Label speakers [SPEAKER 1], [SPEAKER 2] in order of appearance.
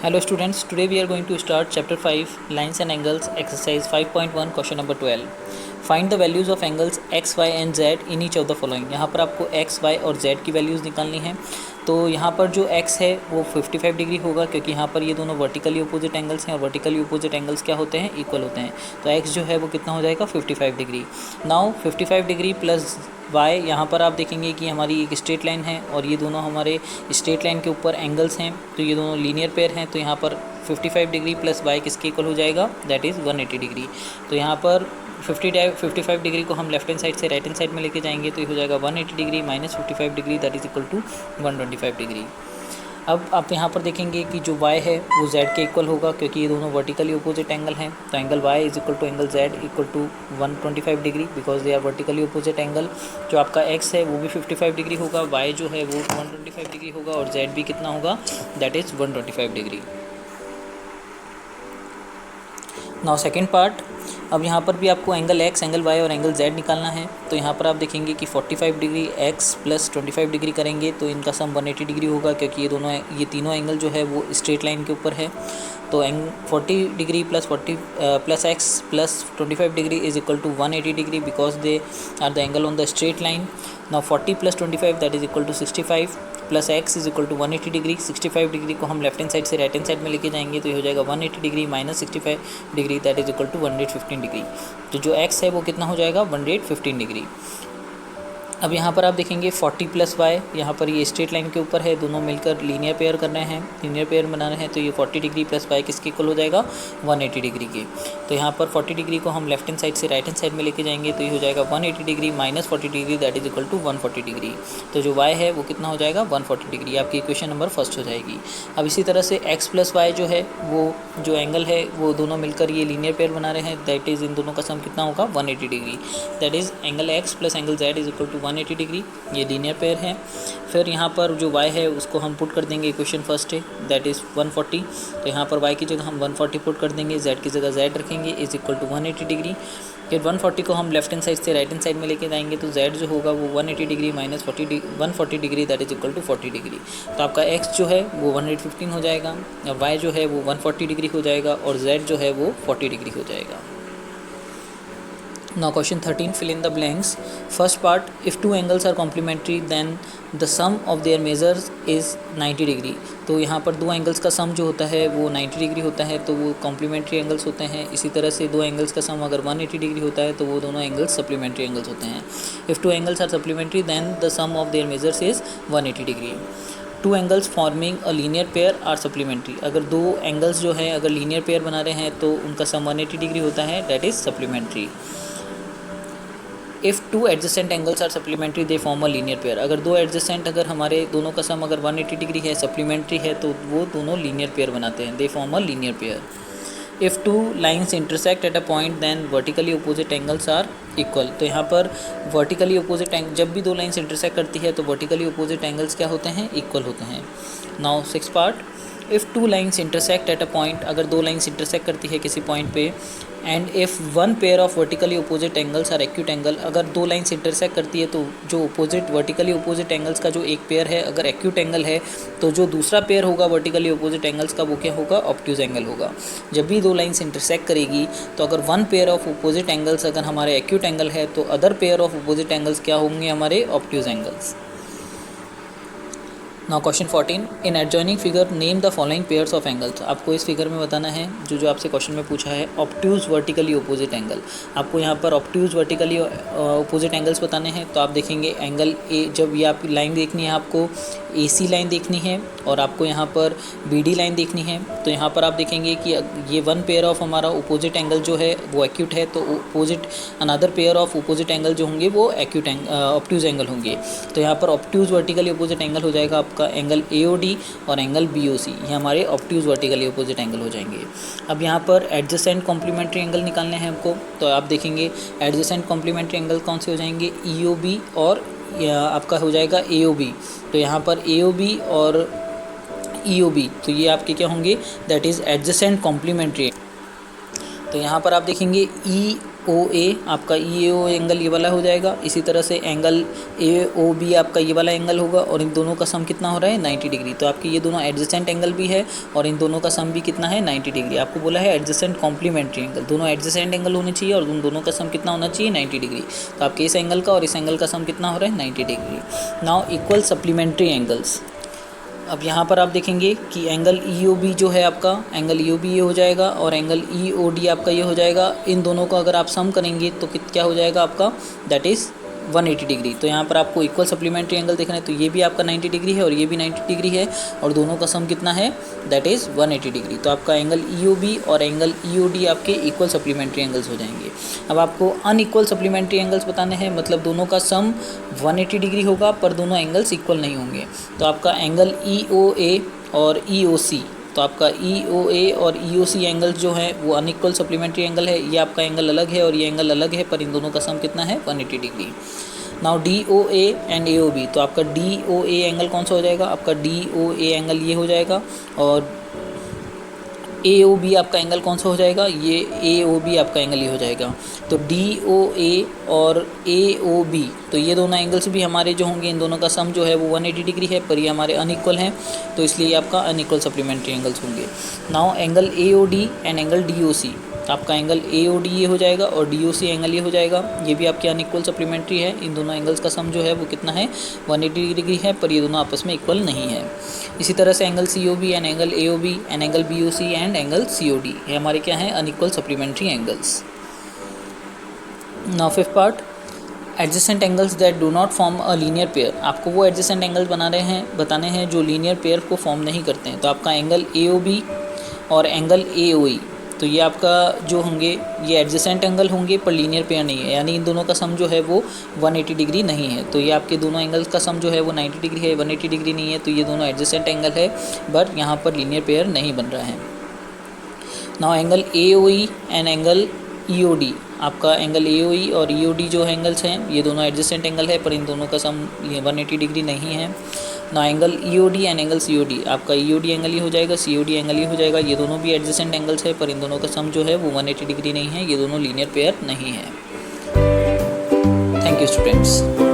[SPEAKER 1] Hello students, today we are going to start chapter 5 Lines and Angles exercise 5.1 question number 12. Find the values of angles x, y and z in each of the following. यहाँ पर आपको x, y और z की values निकालनी है। तो यहाँ पर जो x है वो 55 डिग्री होगा क्योंकि यहाँ पर ये दोनों वर्टिकली अपोजिट एंगल्स हैं और वर्टिकली अपोजिट एंगल्स क्या होते हैं, इक्वल होते हैं। तो x जो है वो कितना हो जाएगा 55 degree. Now 55 degree plus y, यहाँ पर आप देखेंगे कि हमारी एक स्ट्रेट लाइन है और ये दोनों हमारे स्ट्रेट लाइन के ऊपर एंगल्स हैं, तो ये दोनों लीनियर पेयर हैं। तो यहाँ पर 55 डिग्री प्लस y किसके इक्वल हो जाएगा, दैट इज़ 180 डिग्री। तो यहाँ पर 55 डिग्री को हम लेफ्ट हैंड साइड से राइट हैंड साइड में लेके जाएंगे तो ये हो जाएगा 180 degree minus 55 degree, that is equal to 125 degree. अब आप यहाँ पर देखेंगे कि जो y है वो z के इक्वल होगा क्योंकि ये दोनों वर्टिकली अपोजिट एंगल हैं। तो angle y is equal to angle z equal to 125 degree because they are vertically opposite angle. जो आपका x है वो भी 55 डिग्री होगा, y जो है वो 125 डिग्री होगा और z भी कितना होगा, that is 125 degree. Now second part, अब यहाँ पर भी आपको एंगल x, एंगल y और एंगल z निकालना है। तो यहाँ पर आप देखेंगे कि 45 डिग्री x प्लस 25 डिग्री करेंगे तो इनका सम 180 डिग्री होगा क्योंकि ये तीनों एंगल जो है वो स्ट्रेट लाइन के ऊपर है। तो 40 degree plus x plus 25 degree is equal to 180 degree because they are the angle on the straight line. Now 40 plus 25 that is equal to 65 plus x is equal to 180 degree. 65 degree को हम left hand side से right hand side में लेके जाएंगे तो ये हो जाएगा 180 degree minus 65 degree, that is equal to 115 degree. तो जो x है वो कितना हो जाएगा, 115 डिग्री। अब यहाँ पर आप देखेंगे 40 प्लस y, यहाँ पर ये स्ट्रेट लाइन के ऊपर है, दोनों मिलकर लीनियर पेयर कर रहे हैं, लीनियर पेयर बना रहे हैं। तो ये 40 डिग्री प्लस y किसके इक्वल हो जाएगा, 180 डिग्री के। तो यहाँ पर 40 डिग्री को हम लेफ्ट हैंड साइड से राइट हैंड साइड में लेके जाएंगे तो ये हो जाएगा 180 degree minus 40 degree, that is equal to 140 degree. तो जो y है वो कितना हो जाएगा, 140 डिग्री। आपकी इक्वेशन नंबर फर्स्ट हो जाएगी। अब इसी तरह से x प्लस वाई जो है वो जो एंगल है वो दोनों मिलकर ये लीनियर पेयर बना रहे हैं, दैट इज़ इन दोनों का सम कितना होगा, 180 degree. That is angle x plus angle z is equal to 180 degree, ये लीनियर पेयर है। फिर यहाँ पर जो y है उसको हम पुट कर देंगे, इक्वेशन फर्स्ट है दैट इज़ 140। तो यहाँ पर y की जगह हम 140 पुट कर देंगे, z की जगह z रखेंगे इज इक्वल टू 180 डिग्री। फिर 140 को हम लेफ्ट हैंड साइड से राइट हैंड साइड में लेके जाएंगे तो z जो होगा वो 180 degree minus 140 degree, that is equal to 40 degree. तो आपका x जो है वो 115 हो जाएगा, y जो है वो 140 डिग्री हो जाएगा और z जो है वो 40 डिग्री हो जाएगा। Now question 13, fill in the blanks. First part, if two angles are complementary then the sum of their measures is 90 degree. तो यहाँ पर दो एंगल्स का सम जो होता है वो 90 डिग्री होता है तो वो कॉम्प्लीमेंट्री एंगल्स होते हैं। इसी तरह से दो एंगल्स का सम अगर 180 डिग्री होता है तो वो दोनों एंगल्स सप्लीमेंट्री एंगल्स होते हैं। If two angles are supplementary then the sum of their measures is 180 degree. Two angles forming a linear pair are supplementary. अगर दो एंगल्स जो है अगर लीनियर पेयर बना रहे हैं तो उनका सम 180 डिग्री होता है, that is supplementary. If two adjacent angles are supplementary they form a linear pair. अगर दो एडजेसेंट अगर हमारे दोनों का सम अगर 180 डिग्री है, सप्लीमेंट्री है, तो वो दोनों लीनियर पेयर बनाते हैं, they form a linear pair. If two lines intersect at a point then vertically opposite angles are equal. तो यहाँ पर वर्टिकली अपोजिट जब भी दो लाइन्स इंटरसेक्ट करती है तो वर्टिकली अपोजिट एंगल्स क्या होते हैं, इक्वल होते हैं। Now six part, if two lines intersect at a point, अगर दो लाइन्स इंटरसेक्ट करती है किसी पॉइंट पे, and if one pair of vertically opposite angles are acute angle, अगर दो लाइन्स इंटरसेक्ट करती है तो जो अपोजिट वर्टिकली अपोजिट एंगल्स का जो एक पेयर है अगर एक्यूट एंगल है तो जो दूसरा पेयर होगा वर्टिकली अपोजिट एंगल्स का वो क्या होगा, ऑब्ट्यूज एंगल होगा। जब भी दो लाइन्स इंटरसेक्ट करेगी तो अगर one pair of opposite angles अगर हमारे एक्यूट एंगल है तो other pair of opposite angles क्या होंगे, हमारे obtuse angles. Now question 14, in adjoining figure name the following pairs of angles. आपको इस फिगर में बताना है जो आपसे क्वेश्चन में पूछा है, ऑब्ट्यूज वर्टिकली अपोजिट एंगल। आपको यहाँ पर ऑब्ट्यूज वर्टिकली अपोजिट एंगल्स बताने हैं। तो आप देखेंगे एंगल ए, जब ये आपकी लाइन देखनी है, आपको AC लाइन देखनी है और आपको यहाँ पर BD लाइन देखनी है। तो यहाँ पर आप देखेंगे कि ये वन पेयर ऑफ हमारा अपोजिट एंगल जो है वो एक्यूट है, तो opposite another pair of opposite angle जो होंगे वो एक्यूट ऑब्ट्यूज एंगल होंगे। तो यहाँ पर ऑब्ट्यूज वर्टिकली अपोजिट एंगल हो जाएगा आपका एंगल AOD और एंगल BOC, ये हमारे ऑब्ट्यूज वर्टिकली अपोजिट एंगल हो जाएंगे। अब यहाँ पर एडजेसेंट कॉम्प्लीमेंट्री एंगल निकालने हैं हमको। तो आप देखेंगे एडजेसेंट कॉम्प्लीमेंट्री एंगल कौन से हो जाएंगे, EOB और आपका हो जाएगा AOB। तो यहाँ पर AOB और EOB तो ये आपके क्या होंगे, दैट इज़ एडजेसेंट कॉम्प्लीमेंट्री। तो यहाँ पर आप देखेंगे ओ ए आपका ई ए ओ एंगल ये वाला हो जाएगा। इसी तरह से एंगल ए ओ बी आपका ये वाला एंगल होगा और इन दोनों का सम कितना हो रहा है 90 डिग्री। तो आपके ये दोनों एडजेसेंट एंगल भी है और इन दोनों का सम भी कितना है 90 डिग्री। आपको बोला है एडजेसेंट कॉम्प्लीमेंट्री एंगल, दोनों एडजेसेंट एंगल होने चाहिए और उन दोनों का सम कितना होना चाहिए 90 डिग्री। तो आपके इस एंगल का और इस एंगल का सम कितना हो रहा है 90 degree. Now equal supplementary angles. अब यहाँ पर आप देखेंगे कि एंगल ई ओ बी जो है आपका, एंगल ई ओ बी ये हो जाएगा और एंगल ई ओ डी आपका ये हो जाएगा। इन दोनों को अगर आप सम करेंगे तो क्या हो जाएगा आपका, दैट इज़ 180 डिग्री। तो यहाँ पर आपको इक्वल सप्लीमेंट्री एंगल देखना है, तो ये भी आपका 90 डिग्री है और ये भी 90 डिग्री है और दोनों का सम कितना है, दैट इज़ 180 डिग्री। तो आपका एंगल ई ओ बी और एंगल ई ओ डी आपके इक्वल सप्लीमेंट्री एंगल्स हो जाएंगे। अब आपको अनइक्वल सप्लीमेंट्री एंगल्स बताने हैं, मतलब दोनों का सम 180 डिग्री होगा पर दोनों एंगल्स इक्वल नहीं होंगे। तो आपका एंगल ई ओ ए और ई ओ सी, तो आपका ई ओ ए और ई ओ सी एंगल्स जो है वो अनइक्वल सप्लीमेंट्री एंगल है। ये आपका एंगल अलग है और ये एंगल अलग है पर इन दोनों का सम कितना है 180 degree. Now D O A and A O B, तो आपका डी ओ ए एंगल कौन सा हो जाएगा, आपका डी ओ ए एंगल ये हो जाएगा और ए ओ बी आपका एंगल कौन सा हो जाएगा, ये ए ओ बी आपका एंगल ये हो जाएगा। तो डी ओ ए और ए ओ बी, तो ये दोनों एंगल्स भी हमारे जो होंगे इन दोनों का सम जो है वो 180 डिग्री है पर ये हमारे अनइक्वल हैं, तो इसलिए ये आपका अनइक्वल सप्लीमेंट्री एंगल्स होंगे। Now angle A O D and angle D O C, आपका एंगल ए ओ डी ये हो जाएगा और डी ओ सी एंगल ये हो जाएगा। ये भी आपके अनइक्वल सप्लीमेंट्री है। इन दोनों एंगल्स का सम जो है वो कितना है 180 डिग्री है पर ये दोनों आपस में इक्वल नहीं है। इसी तरह से angle C O B and angle A O B and angle B O C and angle C O D, ये हमारे क्या हैं unequal supplementary angles. Now fifth part, adjacent angles that do not form a linear pair. आपको वो adjacent angles बताने हैं जो linear pair को फॉर्म नहीं करते हैं। तो आपका एंगल ए ओ बी और एंगल ए ओ ई, तो ये आपका जो होंगे ये एडजेसेंट एंगल होंगे पर लीनियर पेयर नहीं है, यानी इन दोनों का सम जो है वो 180 डिग्री नहीं है। तो ये आपके दोनों एंगल्स का सम जो है वो 90 डिग्री है, 180 डिग्री नहीं है। तो ये दोनों एडजेसेंट एंगल है बट यहाँ पर लीनियर पेयर नहीं बन रहा है। Now angle A O E and angle E O D, आपका एंगल ए ओ ई और ई ओ डी जो एंगल्स हैं ये दोनों एडजेसेंट एंगल है पर इन दोनों का सम 180 डिग्री नहीं है। ना angle E O D and angle C O D, आपका ई ओ डी एंगल ये हो जाएगा, सी ओ डी एंगल ये हो जाएगा। ये दोनों भी एडजेसेंट एंगल्स है पर इन दोनों का सम जो है वो 180 डिग्री नहीं है, ये दोनों लीनियर पेयर नहीं है। Thank you students.